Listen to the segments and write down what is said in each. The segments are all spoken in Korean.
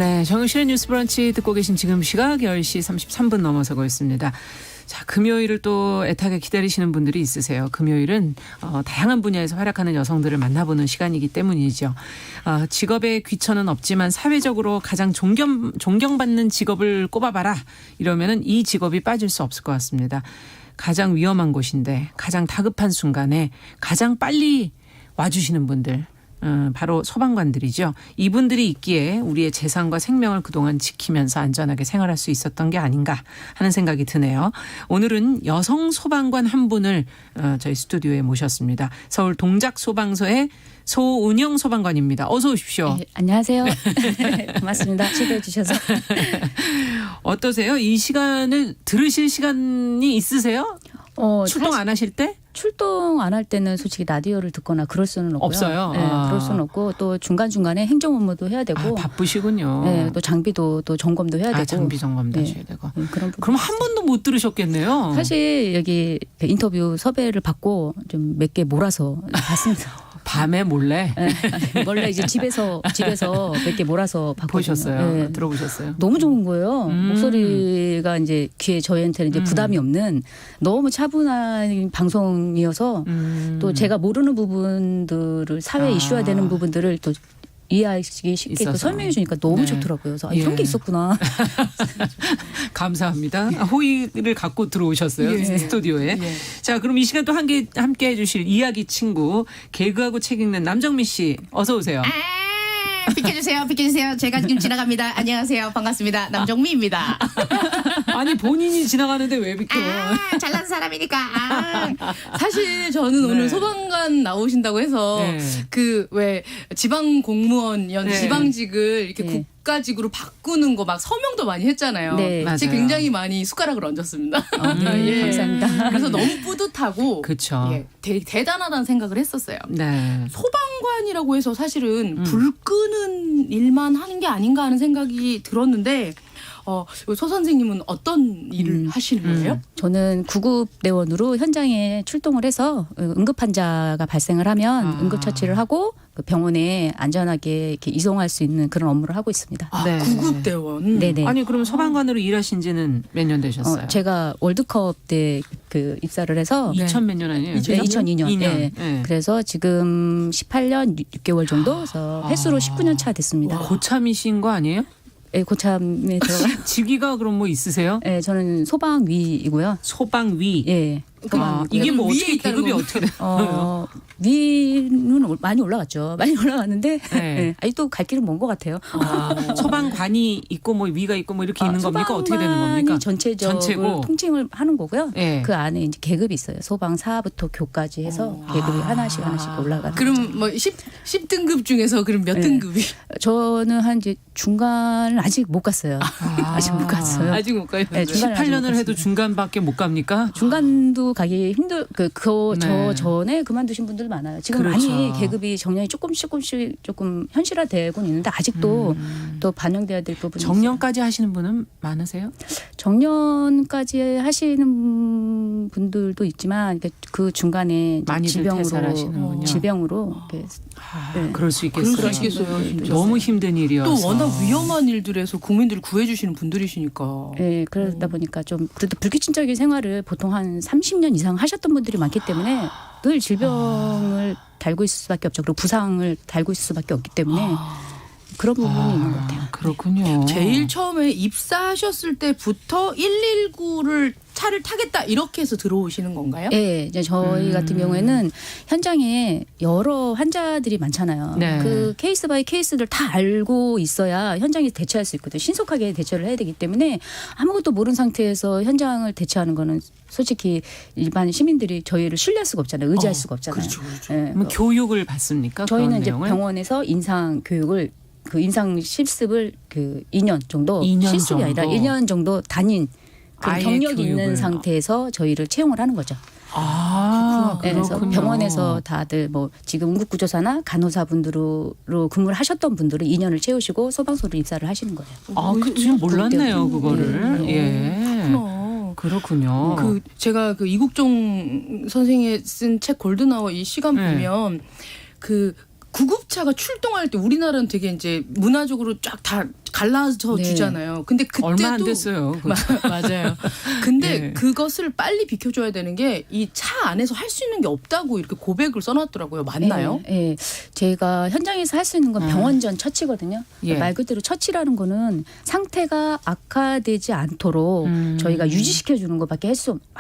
네, 정용실의 뉴스 브런치 듣고 계신 지금 시각 10시 33분 넘어서고 있습니다. 자, 금요일을 또 애타게 기다리시는 분들이 있으세요. 금요일은 다양한 분야에서 활약하는 여성들을 만나보는 시간이기 때문이죠. 직업에 귀천은 없지만 사회적으로 가장 존경받는 직업을 꼽아봐라. 이러면은 이 직업이 빠질 수 없을 것 같습니다. 가장 위험한 곳인데 가장 다급한 순간에 가장 빨리 와주시는 분들. 바로 소방관들이죠. 이분들이 있기에 우리의 재산과 생명을 그동안 지키면서 안전하게 생활할 수 있었던 게 아닌가 하는 생각이 드네요. 오늘은 여성 소방관 한 분을 저희 스튜디오에 모셨습니다. 서울 동작소방서의 소은영 소방관입니다. 어서 오십시오. 네, 안녕하세요. 고맙습니다. 초대해 주셔서. 어떠세요? 이 시간을 들으실 시간이 있으세요? 출동 안 하실 때? 출동 안 할 때는 솔직히 라디오를 듣거나 그럴 수는 없고요. 없어요? 네, 그럴 수는 없고 또 중간중간에 행정 업무도 해야 되고. 바쁘시군요. 네, 또 장비도 또 점검도 해야 되고. 장비 점검도 하셔야 되고. 그럼 한 번도 못 들으셨겠네요. 사실 여기 인터뷰 섭외를 받고 좀 몇 개 몰아서 봤습니다. 밤에 몰래? 원래 이제 집에서 몇 개 몰아서 봤거든요. 보셨어요? 네. 들어보셨어요? 너무 좋은 거예요. 목소리가 이제 귀에 저희한테는 이제 부담이 없는 너무 차분한 방송이어서 또 제가 모르는 부분들을 사회 이슈화 되는 부분들을 또 이해하기 쉽게 또 설명해 주니까 너무 좋더라고요. 그래서 이런 게 있었구나. 감사합니다. 호의를 갖고 들어오셨어요. 스튜디오에. 자, 그럼 이 시간 또 함께 해주실 이야기 친구 개그하고 책 읽는 남정미 씨 어서 오세요. 비켜주세요. 제가 지금 지나갑니다. 안녕하세요. 반갑습니다. 남정미입니다. 아니 본인이 지나가는데 왜 비켜? 잘난 사람이니까. 사실 저는 오늘 소방관 나오신다고 해서 그 왜 지방 공무원 지방직을 이렇게 국가직으로 바꾸는 거 막 서명도 많이 했잖아요. 네, 제가 굉장히 많이 숟가락을 얹었습니다. 감사합니다. 그래서 너무 뿌듯하고 그쵸. 대단하다는 생각을 했었어요. 네. 소방관이라고 해서 사실은 불 끄는 일만 하는 게 아닌가 하는 생각이 들었는데 소 선생님은 어떤 일을 하시는 거예요? 저는 구급대원으로 현장에 출동을 해서 응급 환자가 발생을 하면 응급처치를 하고 그 병원에 안전하게 이렇게 이송할 수 있는 그런 업무를 하고 있습니다. 네. 구급대원. 네네. 아니 그럼 소방관으로 일하신 지는 몇 년 되셨어요? 제가 월드컵 때 그 입사를 해서 2000 몇 년 아니에요? 2002년. 2년. 네. 그래서 지금 18년 6개월 정도 그래서 횟수로 19년 차 됐습니다. 고참이신 거 아니에요? 네, 고참에 들어가. 직위가 그럼 뭐 있으세요? 네, 저는 소방위이고요. 소방위. 예. 이게 뭐 위에 어떻게 있다는 계급이 건가요? 어떻게 돼요? 위는 많이 올라갔죠. 많이 올라갔는데 네. 아직도 갈 길은 먼 것 같아요. 소방관이 있고 뭐 위가 있고 뭐 이렇게 있는 겁니까? 어떻게 되는 겁니까? 전체적으로 통칭을 하는 거고요. 네. 그 안에 이제 계급이 있어요. 소방 4부터 교까지 해서 계급이 하나씩 올라가는. 그럼 뭐 10등급 중에서 그럼 몇 등급이? 저는 한 이제 중간을 아직 못 갔어요. 아직 못 갔어요. 아직 못 가요. 네, 중간을 아직 못 18년을 해도 갔습니다. 중간밖에 못 갑니까? 중간도 가기 저 네. 전에 그만두신 분들 많아요. 지금 그렇죠. 많이 계급이 정년이 조금씩 조금 현실화되고 있는데 아직도 또 반영돼야 될 부분이 정년까지 하시는 분은 많으세요? 정년까지 하시는 분들도 있지만 그 중간에 많이들 퇴사하시는군요. 질병으로 이렇게 네. 그럴 수 있겠어요. 그럴 수 있겠어요. 진짜. 너무 힘든 일이어서. 또 워낙 위험한 일들에서 국민들을 구해주시는 분들이시니까. 네, 그러다 보니까 좀 그래도 불규칙적인 생활을 보통 한 30년 이상 하셨던 분들이 많기 때문에 늘 질병을 달고 있을 수밖에 없죠. 그리고 부상을 달고 있을 수밖에 없기 때문에 그런 부분이 있는 것 같아요. 그렇군요. 제일 처음에 입사하셨을 때부터 119를 차를 타겠다 이렇게 해서 들어오시는 건가요? 네, 이제 저희 같은 경우에는 현장에 여러 환자들이 많잖아요. 네. 그 케이스 바이 케이스들 다 알고 있어야 현장에 대처할 수 있거든요. 신속하게 대처를 해야 되기 때문에 아무것도 모르는 상태에서 현장을 대처하는 거는 솔직히 일반 시민들이 저희를 신뢰할 수가 없잖아요. 의지할 수가 없잖아요. 그렇죠. 네. 그럼 교육을 받습니까? 저희는 그런 이제 내용을? 병원에서 인상 교육을 그 인상 실습을 그 2년 정도 2년 실습이 아니라 정도? 1년 정도 다닌 그 아예 경력이 교육을. 있는 상태에서 저희를 채용을 하는 거죠. 그렇군요. 그래서 병원에서 다들 뭐 지금 응급구조사나 간호사분들로 근무를 하셨던 분들은 2년을 채우시고 소방서로 입사를 하시는 거예요. 지금 몰랐네요, 그거를. 네. 그렇군요. 제가 그 이국종 선생이 쓴 책 골든아워 이 시간 보면 그 구급차가 출동할 때 우리나라는 되게 이제 문화적으로 쫙 다 갈라져 네. 주잖아요. 근데 그때도 얼마 안 됐어요. 맞아요. 근데 네. 그것을 빨리 비켜줘야 되는 게 이 차 안에서 할 수 있는 게 없다고 이렇게 고백을 써놨더라고요. 맞나요? 예. 제가 현장에서 할 수 있는 건 병원전 처치거든요. 예. 말 그대로 처치라는 거는 상태가 악화되지 않도록 저희가 유지시켜 주는 것밖에 할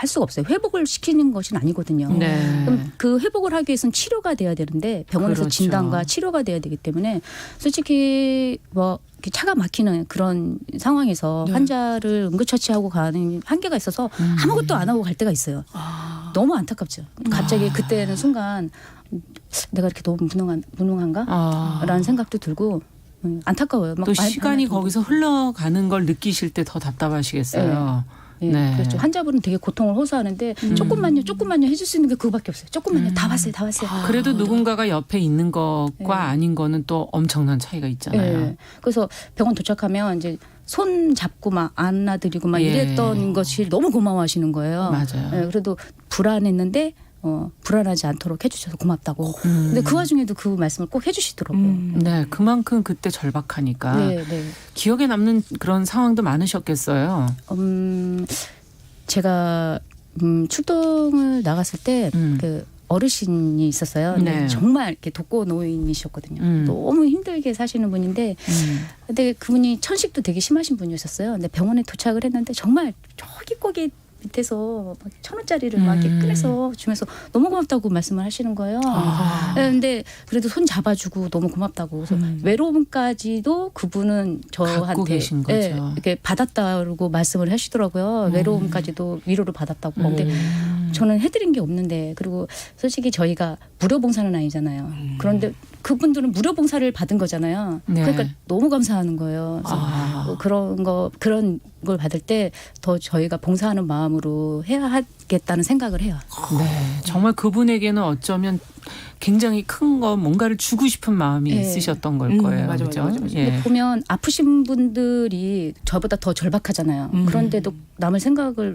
수가 없어요. 회복을 시키는 것은 아니거든요. 네. 그럼 그 회복을 하기 위해서는 치료가 돼야 되는데 병원에서 그렇죠. 진단과 치료가 돼야 되기 때문에 솔직히 뭐 이렇게 차가 막히는 그런 상황에서 네. 환자를 응급처치하고 가는 한계가 있어서 아무것도 안 하고 갈 때가 있어요. 너무 안타깝죠. 갑자기 그때는 순간 내가 이렇게 너무 무능한가? 라는 생각도 들고 안타까워요. 막 또 말- 시간이 말- 거기서 흘러가는 걸 느끼실 때 더 답답하시겠어요. 네, 네. 그렇죠. 환자분은 되게 고통을 호소하는데 조금만요 해줄 수 있는 게 그거밖에 없어요. 조금만요. 다 봤어요. 그래도 누군가가 옆에 있는 것과 네. 아닌 거는 또 엄청난 차이가 있잖아요. 네. 그래서 병원 도착하면 이제 손 잡고 막 안아드리고 막 예. 이랬던 것이 너무 고마워하시는 거예요. 맞아요. 네, 그래도 불안했는데 불안하지 않도록 해주셔서 고맙다고. 근데 그 와중에도 그 말씀을 꼭 해주시더라고요. 네, 그만큼 그때 절박하니까 네, 네. 기억에 남는 그런 상황도 많으셨겠어요. 제가 출동을 나갔을 때 그 어르신이 있었어요. 근데 네. 정말 이렇게 독거 노인이셨거든요. 음. 너무 힘들게 사시는 분인데, 근데 그분이 천식도 되게 심하신 분이셨어요. 근데 병원에 도착을 했는데 정말 저기 거기 밑에서 막 1,000원짜리를 막 이렇게 꺼내서 주면서 너무 고맙다고 말씀을 하시는 거예요. 근데 그래도 손 잡아주고 너무 고맙다고. 그래서 외로움까지도 그분은 갖고 저한테 계신 거죠. 예, 이렇게 받았다고 말씀을 하시더라고요. 외로움까지도 위로를 받았다고. 근데 저는 해드린 게 없는데, 그리고 솔직히 저희가 무료 봉사는 아니잖아요. 그런데 그분들은 무료 봉사를 받은 거잖아요. 네. 그러니까 너무 감사하는 거예요. 그래서 그런 걸 받을 때 더 저희가 봉사하는 마음으로 해야 하겠다는 생각을 해요. 네, 정말 그분에게는 어쩌면 굉장히 큰 거 뭔가를 주고 싶은 마음이 네. 있으셨던 걸 거예요. 맞아, 그죠? 맞아, 맞아. 예. 근데 보면 아프신 분들이 저보다 더 절박하잖아요. 그런데도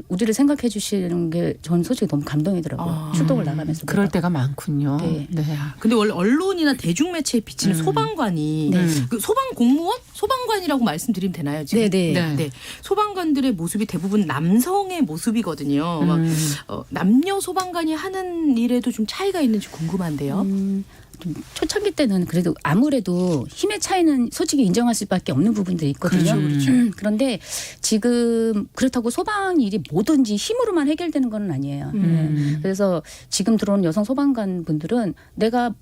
우리를 생각해 주시는 게 저는 솔직히 너무 감동이더라고요. 출동을 나가면서. 그럴 때가 많군요. 네. 네. 근데 원래 언론이나 대중매체에 비치는 소방관이 그 소방 공무원? 소방관이라고 말씀드리면 되나요? 지금? 네네. 네. 소방관들의 모습이 대부분 남성의 모습이거든요. 막 남녀 소방관이 하는 일에도 좀 차이가 있는지 궁금한데요. 좀 초창기 때는 그래도 아무래도 힘의 차이는 솔직히 인정할 수밖에 없는 부분들이 있거든요. 그런데 지금 그렇다고 소방 일이 뭐든지 힘으로만 해결되는 건 아니에요. 네. 그래서 지금 들어오는 여성 소방관 분들은 내가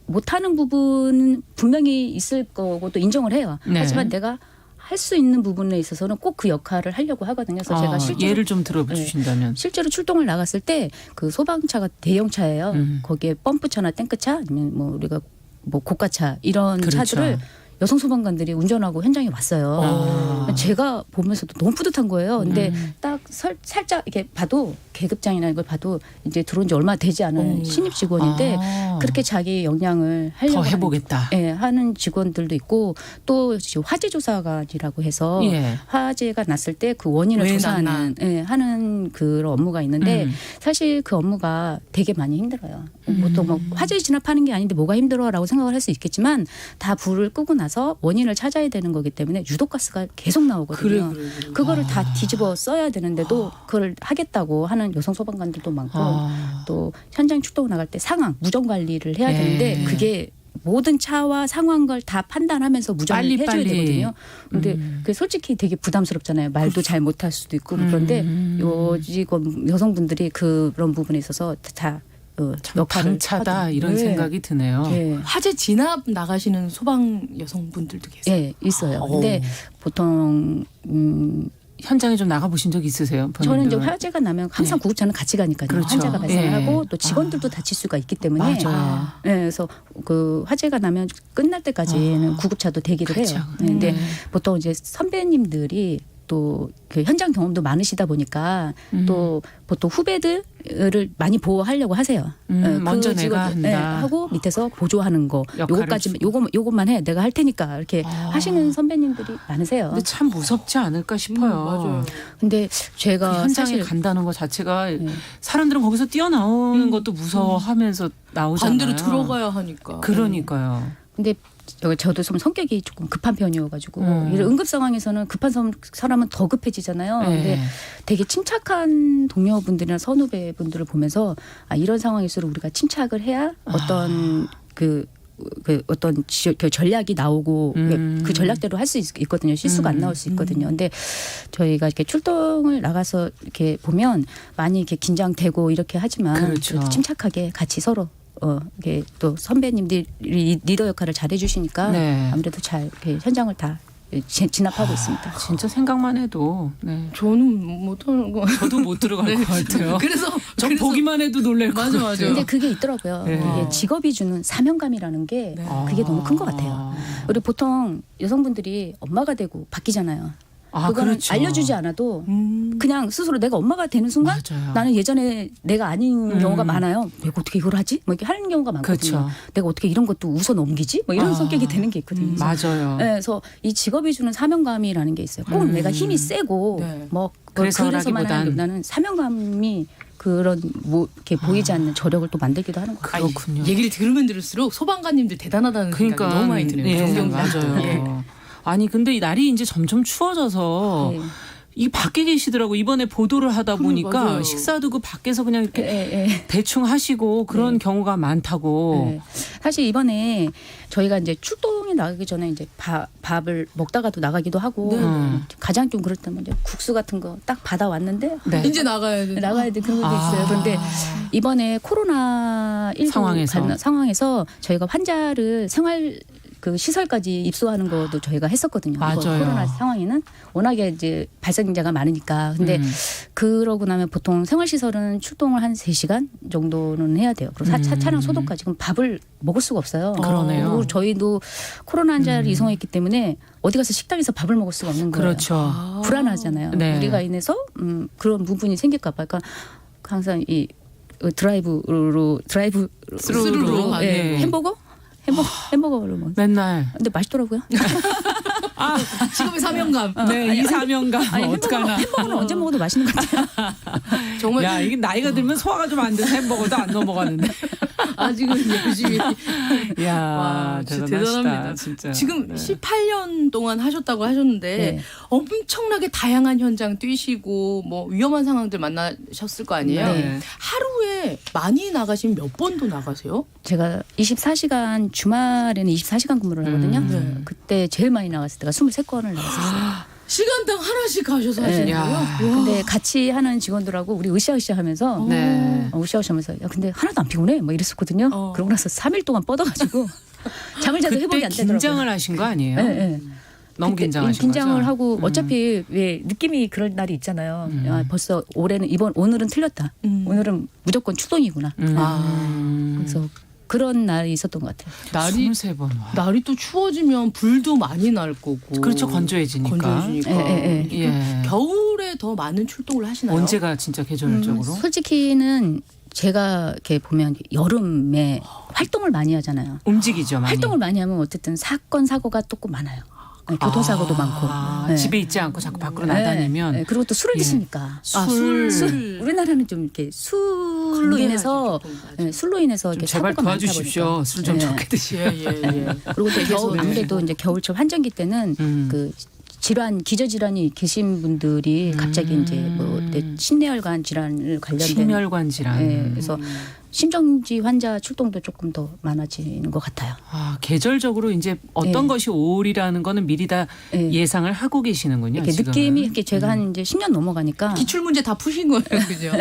못하는 부분은 분명히 있을 거고 또 인정을 해요. 네. 하지만 내가 할 수 있는 부분에 있어서는 꼭 그 역할을 하려고 하거든요. 그래서 제가 실제로 예를 좀 들어주신다면. 실제로 출동을 나갔을 때 그 소방차가 대형차예요. 거기에 펌프차나 탱크차 아니면 뭐 우리가 뭐 고가차 이런 그렇죠. 차들을 여성 소방관들이 운전하고 현장에 왔어요. 제가 보면서도 너무 뿌듯한 거예요. 근데 딱 살짝 이렇게 봐도 계급장이나 이걸 봐도 이제 들어온 지 얼마 되지 않은 신입 직원인데 그렇게 자기 역량을 하려고 더 해보겠다. 하는 직원들도 있고 또 화재 조사관이라고 해서 예. 화재가 났을 때 그 원인을 왜 조사하는 하는 그런 업무가 있는데 사실 그 업무가 되게 많이 힘들어요. 보통 뭐 화재 진압하는 게 아닌데 뭐가 힘들어라고 생각을 할 수 있겠지만 다 불을 끄고 나서 원인을 찾아야 되는 거기 때문에 유독가스가 계속 나오거든요. 그래. 그거를 다 뒤집어 써야 되는데도 그걸 하겠다고 하는 여성 소방관들도 많고 또 현장 출동 나갈 때 상황 무전 관리를 해야 되는데 그게 모든 차와 상황을 다 판단하면서 무전을 해줘야 되거든요. 근데 그게 솔직히 되게 부담스럽잖아요. 말도 잘 못할 수도 있고 그런데 요직원 여성분들이 그런 부분에 있어서 다 역할을 방차다 하죠. 이런 네. 생각이 드네요. 네. 화재 진압 나가시는 소방 여성분들도 계세요. 예, 있어요. 근데 보통 현장에 좀 나가보신 적 있으세요? 저는 이제 본인들은? 화재가 나면 항상 구급차는 같이 가니까요. 그렇죠. 환자가 발생하고 예. 또 직원들도 다칠 수가 있기 때문에 맞아요. 네, 그래서 그 화재가 나면 끝날 때까지는 구급차도 대기를 그렇죠. 해요. 네, 근데 보통 이제 선배님들이 또 그 현장 경험도 많으시다 보니까 또 보통 후배들을 많이 보호하려고 하세요. 먼저 내가 직원들, 한다. 하고 밑에서 보조하는 거 역할을 요것까지 요것만 해 내가 할 테니까 이렇게 하시는 선배님들이 많으세요. 근데 참 무섭지 않을까 싶어요. 맞아요. 근데 그 제가 현장에 사실 간다는 것 자체가 사람들은 거기서 뛰어나오는 것도 무서워하면서 나오잖아요. 반대로 들어가야 하니까. 그러니까요. 근데 저도 좀 성격이 조금 급한 편이어가지고 이런 응급 상황에서는 급한 사람은 더 급해지잖아요. 근데 되게 침착한 동료분들이나 선후배분들을 보면서 이런 상황일수록 우리가 침착을 해야 어떤 그 어떤 전략이 나오고 그 전략대로 할 수 있거든요. 실수가 안 나올 수 있거든요. 근데 저희가 이렇게 출동을 나가서 이렇게 보면 많이 이렇게 긴장되고 이렇게 하지만 그렇죠. 침착하게 같이 서로 이게 또 선배님들이 리더 역할을 잘 해주시니까 네. 아무래도 잘 이렇게 현장을 다 진압하고 있습니다. 진짜 생각만 해도 네. 저는 못하는 거. 저도 못 들어갈 것 같아요. 그래서 보기만 해도 놀랄 것 맞아, 같아요. 맞아. 근데 그게 있더라고요. 네. 이게 직업이 주는 사명감이라는 게 네. 그게 너무 큰 것 같아요. 우리 보통 여성분들이 엄마가 되고 바뀌잖아요. 그거는 그렇죠. 알려주지 않아도 그냥 스스로 내가 엄마가 되는 순간 맞아요. 나는 예전에 내가 아닌 경우가 많아요. 내가 어떻게 이걸 하지? 뭐 이렇게 하는 경우가 많거든요. 그렇죠. 내가 어떻게 이런 것도 웃어 넘기지? 뭐 이런 성격이 되는 게 있거든요. 맞아요. 네, 그래서 이 직업이 주는 사명감이라는 게 있어요. 꼭 내가 힘이 세고 네. 뭐 그래서라기보단 그래서만 하는 게 나는 사명감이 그런 뭐 이렇게 보이지 않는 저력을 또 만들기도 하는 것 같아요. 그렇군요. 얘기를 들으면 들을수록 소방관님들 대단하다는 생각이 너무 많이 드네요. 예, 존경스럽고. 맞아요. 예. 아니 근데 이 날이 이제 점점 추워져서 네. 이 밖에 계시더라고. 이번에 보도를 하다 보니까 맞아요. 식사도 그 밖에서 그냥 이렇게 예. 대충 하시고 그런 경우가 많다고. 네. 사실 이번에 저희가 이제 출동에 나가기 전에 이제 밥을 먹다가도 나가기도 하고 가장 좀 그렇다면 이제 국수 같은 거 딱 받아왔는데 네. 이제 나가야 돼. 나가야 돼 그런 것도 있어요. 그런데 이번에 코로나19 상황에서 저희가 환자를 생활 그 시설까지 입소하는 것도 저희가 했었거든요. 맞아요. 코로나 상황에는 워낙에 이제 발생자가 많으니까. 근데 그러고 나면 보통 생활시설은 출동을 한 3시간 정도는 해야 돼요. 그리고 차량 소독까지. 그럼 밥을 먹을 수가 없어요. 그러네요. 그리고 저희도 코로나 환자를 이송했기 때문에 어디 가서 식당에서 밥을 먹을 수가 없는 거예요. 그렇죠. 불안하잖아요. 네. 우리가 인해서 그런 부분이 생길까 봐. 그러니까 항상 이 드라이브로 스루로 예, 햄버거를 먹. 맨날 근데 맛있더라고요. 직업의 사명감. 네, 이 사명감 어떡하나. 햄버거는 언제 먹어도 맛있는 것 같아요. 정말 야, 이게 나이가 들면 소화가 좀 안 돼서 햄버거도 안 넘어가는데. 아직은 열심히. 야, 와, 진짜 대단하시다, 대단합니다. 진짜. 지금 네. 18년 동안 하셨다고 하셨는데 네. 엄청나게 다양한 현장 뛰시고 뭐 위험한 상황들 만나셨을 거 아니에요? 네. 하루에 많이 나가시면 몇 번도 나가세요? 제가 24시간 주말에는 24시간 근무를 하거든요. 네. 그때 제일 많이 나갔을 때가 23건을 나갔었어요. 시간당 하나씩 가셔서 하시는 네. 거예요? 야. 근데 같이 하는 직원들하고 우리 으쌰으쌰 하면서 네. 으쌰으쌰 하면서 야 근데 하나도 안 피곤해? 막 이랬었거든요. 그러고 나서 3일 동안 뻗어가지고 잠을 자도 회복이 그때 안 되더라고요. 긴장을 하신 거 아니에요? 네, 네. 너무 그때 긴장하신 긴장을 거죠? 하고 어차피 왜 느낌이 그런 날이 있잖아요. 야, 벌써 올해는 오늘은 틀렸다. 오늘은 무조건 출동이구나. 그래서 그런 날이 있었던 것 같아요. 날이 23번. 와. 날이 또 추워지면 불도 많이 날 거고. 그렇죠. 건조해지니까. 건조해지니까. 예. 겨울에 더 많은 출동을 하시나요? 언제가 진짜 계절적으로? 솔직히는 제가 이렇게 보면 여름에 활동을 많이 하잖아요. 움직이죠, 많이. 활동을 많이 하면 어쨌든 사건 사고가 또 꼭 많아요. 네, 교통사고도 많고. 네. 집에 있지 않고 자꾸 밖으로 네. 나다니면 네, 그리고 또 술을 예. 드시니까. 술. 우리나라는 좀 이렇게 술로 인해서 술로 인해서 좀 이렇게 제발 사고가 많다 도와주십시오. 보니까. 술 좀 네. 적게 드시고. 예. 그리고 또 계속, 아무래도 이제 겨울철 환절기 때는 그 질환 기저질환이 계신 분들이 갑자기 이제 뭐 심내혈관 질환을 관련된 심혈관 질환. 네, 그래서 심정지 환자 출동도 조금 더 많아지는 것 같아요. 아, 계절적으로 이제 어떤 네. 것이 올이라는 거는 미리 다 네. 예상을 하고 계시는군요. 이렇게 지금은. 느낌이 이렇게 제가 한 이제 10년 넘어가니까 기출 문제 다 푸신 거예요, 그죠?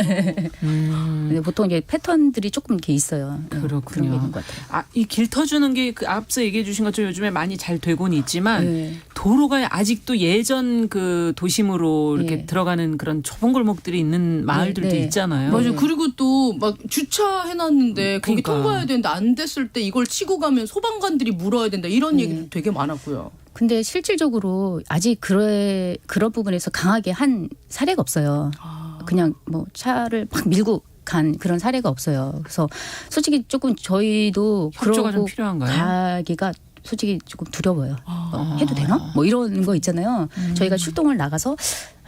근데 보통 이제 패턴들이 조금 이렇게 있어요. 네, 그렇군요. 그런 게 있는 것 같아요. 아, 이 길 터주는 게 그 앞서 얘기해 주신 것처럼 요즘에 많이 잘 되고는 있지만 네. 도로가 아직도 예전 그 도심으로 이렇게 네. 들어가는 그런 좁은 골목들이 있는 마을들도 네. 있잖아요. 맞아요. 그리고 또 막 주차해놨는데 거기 그러니까. 통과해야 되는데 안 됐을 때 이걸 치고 가면 소방관들이 물어야 된다 이런 얘기도 되게 많았고요. 근데 실질적으로 아직 그런 부분에서 강하게 한 사례가 없어요. 그냥 뭐 차를 막 밀고 간 그런 사례가 없어요. 그래서 솔직히 조금 저희도 협조가 좀 그러고 필요한가요? 가기가 솔직히 조금 두려워요. 해도 되나? 뭐 이런 거 있잖아요. 저희가 출동을 나가서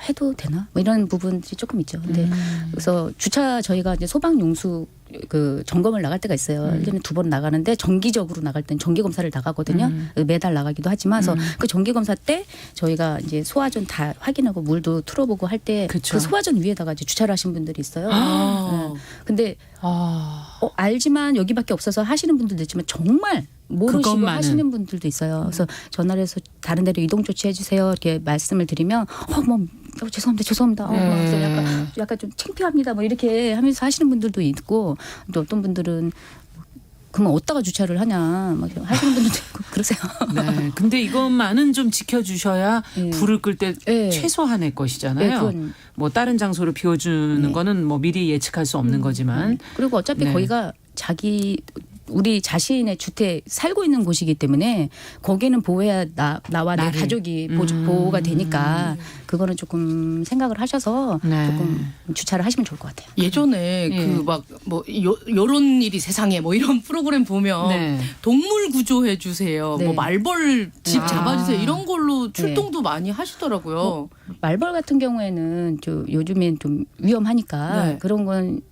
해도 되나? 뭐 이런 부분들이 조금 있죠. 근데 그래서 주차 저희가 이제 소방용수 그 점검을 나갈 때가 있어요. 1년에 2번 나가는데 정기적으로 나갈 때는 정기 검사를 나가거든요. 매달 나가기도 하지만 그래서 그 정기 검사 때 저희가 이제 소화전 다 확인하고 물도 틀어보고 할 때 그 그쵸. 소화전 위에다가 이제 주차를 하신 분들이 있어요. 아. 근데 알지만 여기밖에 없어서 하시는 분들도 있지만 정말 모르시고 그것만은. 하시는 분들도 있어요. 그래서 전화를 해서 다른 데로 이동 조치해 주세요. 이렇게 말씀을 드리면 죄송합니다. 그래서 약간 좀 창피합니다. 뭐 이렇게 하면서 하시는 분들도 있고 또 어떤 분들은 그러면 어디다가 주차를 하냐 막 하시는 분들도 있고 그러세요. 네. 근데 이것만은 좀 지켜주셔야 네. 불을 끌 때 네. 최소한의 것이잖아요. 네, 그건. 뭐 다른 장소를 비워주는 네. 거는 뭐 미리 예측할 수 없는 거지만. 그리고 어차피 네. 거기가 우리 자신의 주택 살고 있는 곳이기 때문에 거기는 보호해야 나와 내 나를. 가족이 보호가 되니까 그거는 조금 생각을 하셔서 네. 조금 주차를 하시면 좋을 것 같아요. 예전에 예. 그 막 뭐 요런 일이 세상에 뭐 이런 프로그램 보면 네. 동물 구조해 주세요. 네. 뭐 말벌 집 아. 잡아주세요. 이런 걸로 출동도 많이 하시더라고요. 말벌 같은 경우에는 요즘엔 좀 위험하니까 네. 그런 건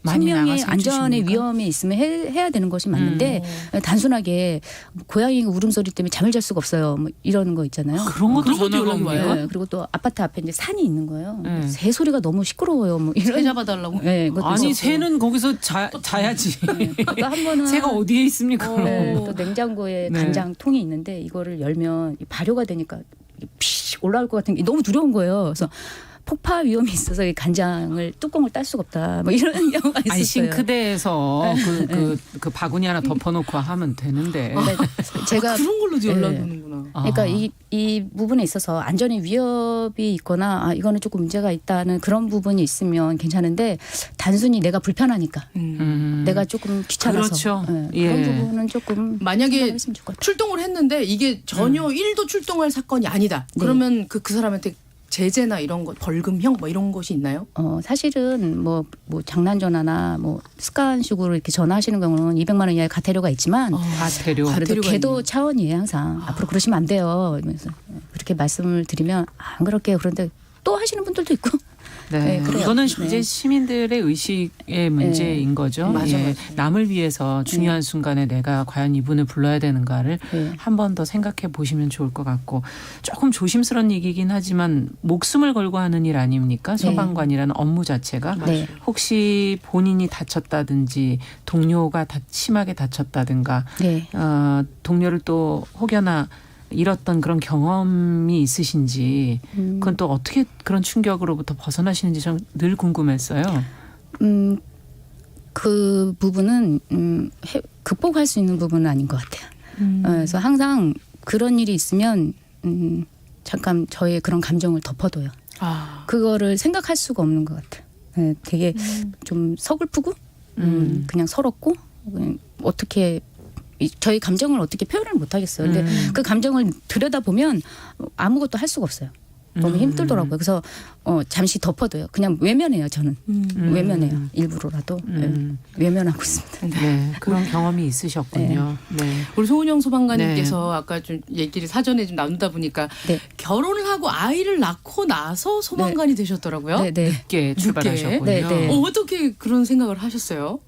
많이 생명의 나가서 안전의 해주십니까? 위험이 있으면 해야 되는 것이 맞는데 단순하게 고양이 울음소리 때문에 잠을 잘 수가 없어요. 뭐 이런 거 있잖아요. 그런 것도 그런 것도 전화가 연락이 옵니까? 와요? 네, 그리고 또 아파트 앞에 이제 산이 있는 거예요. 네. 새 소리가 너무 시끄러워요. 뭐 새 이런. 잡아달라고. 네, 그것도 아니 있었고. 새는 거기서 자야지. 또 한 번은 새가 어디에 있습니까? 네, 또 냉장고에 네. 간장통이 있는데 이거를 열면 발효가 되니까 피 올라올 것 같은 게 너무 두려운 거예요. 그래서 폭파 위험이 있어서 이 간장을 뚜껑을 딸 수가 없다. 뭐 이런 경우가 있었어요. 아니 싱크대에서 그 바구니 하나 덮어놓고 하면 되는데. 제가 그런 걸로도 연락이 네. 오는구나. 그러니까 이 부분에 있어서 안전에 위협이 있거나 이거는 조금 문제가 있다는 그런 부분이 있으면 괜찮은데 단순히 내가 불편하니까 내가 조금 귀찮아서 그렇죠. 네, 예. 그런 부분은 조금 만약에 생각을 했으면 좋을 것 같아요. 출동을 했는데 이게 전혀 1도 출동할 사건이 아니다. 네. 그러면 그 사람한테 제재나 이런 것, 벌금형 뭐 이런 것이 있나요? 사실은 뭐 장난 전화나 뭐 습관식으로 이렇게 전화하시는 경우는 200만 원 이하의 가태료가 있지만 과태료. 그래도 가태료가 계도 있네요. 차원이에요 항상. 앞으로 그러시면 안 돼요. 이러면서 그렇게 말씀을 드리면 안 그럴게요. 그런데 또 하시는 분들도 있고. 네, 네, 그래요. 이거는 네. 이제 시민들의 의식의 문제인 거죠. 맞아요, 맞아요. 남을 위해서 중요한 순간에 내가 과연 이분을 불러야 되는가를 네. 한 번 더 생각해 보시면 좋을 것 같고 조금 조심스러운 얘기긴 하지만 목숨을 걸고 하는 일 아닙니까? 소방관이라는 업무 자체가 네. 혹시 본인이 다쳤다든지 동료가 심하게 다쳤다든가 네. 동료를 또 혹여나 잃었던 그런 경험이 있으신지 그건 또 어떻게 그런 충격으로부터 벗어나시는지 좀 늘 궁금했어요. 그 부분은 극복할 수 있는 부분은 아닌 것 같아요. 그래서 항상 그런 일이 있으면 잠깐 저의 그런 감정을 덮어둬요. 그거를 생각할 수가 없는 것 같아요. 네, 되게 좀 서글프고 그냥 서럽고 어떻게 저희 감정을 어떻게 표현을 못 하겠어요. 근데 그 감정을 들여다보면 아무것도 할 수가 없어요. 너무 힘들더라고요. 그래서 잠시 덮어둬요. 그냥 외면해요. 저는 외면해요. 일부러라도 외면하고 있습니다. 네, 그런 경험이 있으셨군요. 네. 우리 소은영 소방관님께서 아까 좀 얘기를 사전에 좀 나누다 보니까 네. 결혼을 하고 아이를 낳고 나서 소방관이 되셨더라고요. 네, 네. 늦게 출발하셨군요. 네, 네. 어떻게 그런 생각을 하셨어요?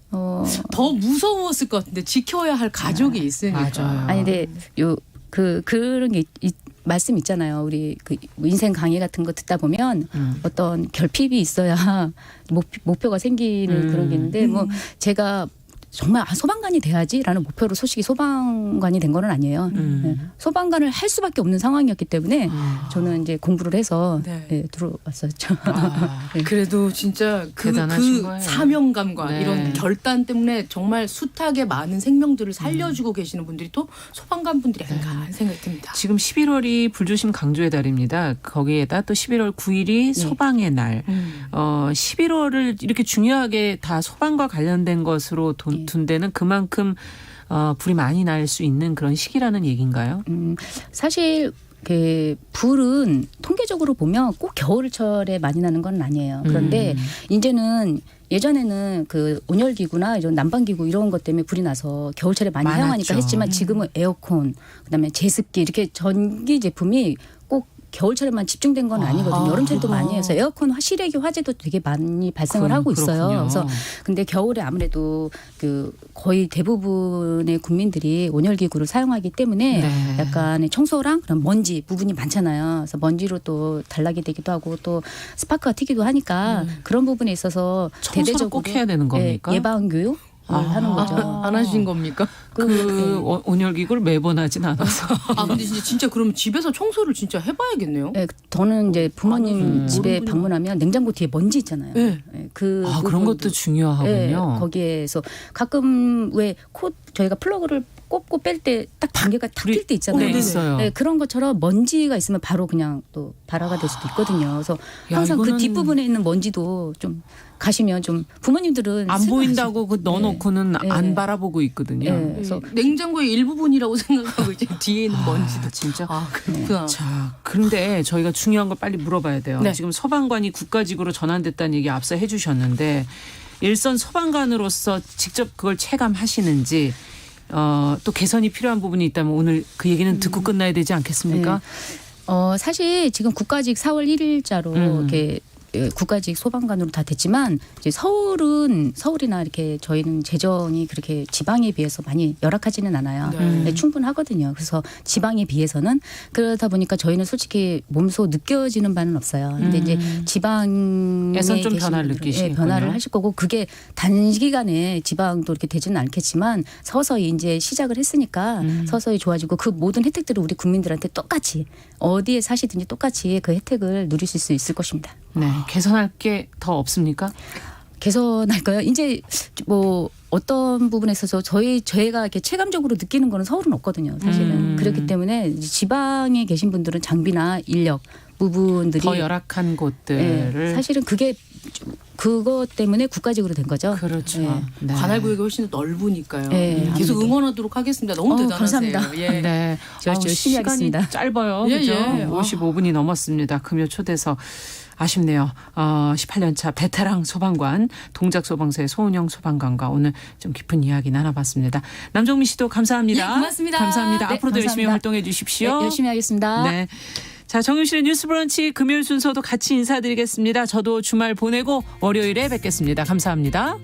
더 무서웠을 것 같은데 지켜야 할 가족이 있으니까. 맞아요. 아니 근데 그런 게 말씀 있잖아요. 우리 그 인생 강의 같은 거 듣다 보면 어떤 결핍이 있어야 목표가 생기는 그런 게 있는데 뭐 제가 정말 소방관이 돼야지라는 목표로 솔직히 소방관이 된 건 아니에요. 네. 소방관을 할 수밖에 없는 상황이었기 때문에 저는 이제 공부를 해서 네. 네, 들어왔었죠. 네. 그래도 진짜 대단하신 거예요. 사명감과 네. 이런 결단 때문에 정말 숱하게 많은 생명들을 살려주고 계시는 분들이 또 소방관 분들이 아닌가 하는 생각이 듭니다. 지금 11월이 불조심 강조의 달입니다. 거기에다 또 11월 9일이 소방의 날. 11월을 이렇게 중요하게 다 소방과 관련된 것으로 둔 데는 그만큼 불이 많이 날 수 있는 그런 시기라는 얘기인가요? 사실 그 불은 통계적으로 보면 꼭 겨울철에 많이 나는 건 아니에요. 그런데 이제는 예전에는 그 온열기구나 이런 난방기구 이런 것 때문에 불이 나서 겨울철에 많이 많았죠. 사용하니까 했지만 지금은 에어컨 그다음에 제습기 이렇게 전기 제품이 꼭 겨울철에만 집중된 건 아니거든요. 여름철도 많이 해서 에어컨 실외기 화재도 되게 많이 발생을 하고 있어요. 그렇군요. 그래서 근데 겨울에 아무래도 그 거의 대부분의 국민들이 온열기구를 사용하기 때문에 네. 약간의 청소랑 그런 먼지 부분이 많잖아요. 그래서 먼지로 또 단락이 되기도 하고 또 스파크가 튀기도 하니까 그런 부분에 있어서 청소를 대대적으로 꼭 해야 되는 겁니까? 예방 교육 하는 거죠. 안 하신 겁니까? 온열기구를 매번 하진 않아서. 근데 진짜 그러면 집에서 청소를 진짜 해봐야겠네요. 네, 저는 이제 부모님 집에 모르는구나. 방문하면 냉장고 뒤에 먼지 있잖아요. 네. 네, 그 그런 것도 부분도 중요하군요. 네, 거기에서 가끔 왜 저희가 플러그를 꼽고 뺄 때 딱 단계가 탁 낄 때 있잖아요. 네, 있어요. 네, 그런 것처럼 먼지가 있으면 바로 그냥 또 발화가 될 수도 있거든요. 그래서 야, 항상 그 이거는 뒷부분에 있는 먼지도 좀 가시면 좀 부모님들은 안 보인다고 그 넣어놓고는 네. 안 바라보고 있거든요. 네. 그래서 냉장고의 일부분이라고 생각하고 이제 뒤에 있는 먼지도 진짜. 그렇구나. 자, 그런데 저희가 중요한 걸 빨리 물어봐야 돼요. 네. 지금 소방관이 국가직으로 전환됐다는 얘기 앞서 해주셨는데 일선 소방관으로서 직접 그걸 체감하시는지 또 개선이 필요한 부분이 있다면 오늘 그 얘기는 듣고 끝나야 되지 않겠습니까? 사실 지금 국가직 4월 1일자로 이렇게 국가직 소방관으로 다 됐지만 이제 서울이나 이렇게 저희는 재정이 그렇게 지방에 비해서 많이 열악하지는 않아요. 네, 충분하거든요. 그래서 지방에 비해서는 그러다 보니까 저희는 솔직히 몸소 느껴지는 바는 없어요. 근데 이제 지방에 에선 좀 계신 변화를 분들은, 느끼시겠군요. 변화를 하실 거고 그게 단기간에 지방도 이렇게 되지는 않겠지만 서서히 이제 시작을 했으니까 서서히 좋아지고 그 모든 혜택들을 우리 국민들한테 똑같이 어디에 사시든지 똑같이 그 혜택을 누리실 수 있을 것입니다. 네. 개선할 게 더 없습니까? 개선할까요? 이제 뭐 어떤 부분에 있어서 저희가 이렇게 체감적으로 느끼는 거는 서울은 없거든요. 사실은 그렇기 때문에 이제 지방에 계신 분들은 장비나 인력 부분들이 더 열악한 곳들을 네, 사실은 그것 때문에 국가직으로 된 거죠. 그렇죠. 네. 네. 관할 구역이 훨씬 더 넓으니까요. 네, 계속 아무래도. 응원하도록 하겠습니다. 너무 대단하세요. 감사합니다. 예. 네. 열심히 시간이 하겠습니다. 짧아요. 예, 그죠? 예. 55분이 넘었습니다. 금요 초대서 아쉽네요. 18년차 베테랑 소방관 동작소방서의 소은영 소방관과 오늘 좀 깊은 이야기 나눠봤습니다. 남정민 씨도 감사합니다. 예, 고맙습니다. 감사합니다. 네, 앞으로도 열심히 감사합니다. 활동해 주십시오. 네, 열심히 하겠습니다. 네. 자, 정윤실의 뉴스 브런치 금요일 순서도 같이 인사드리겠습니다. 저도 주말 보내고 월요일에 뵙겠습니다. 감사합니다.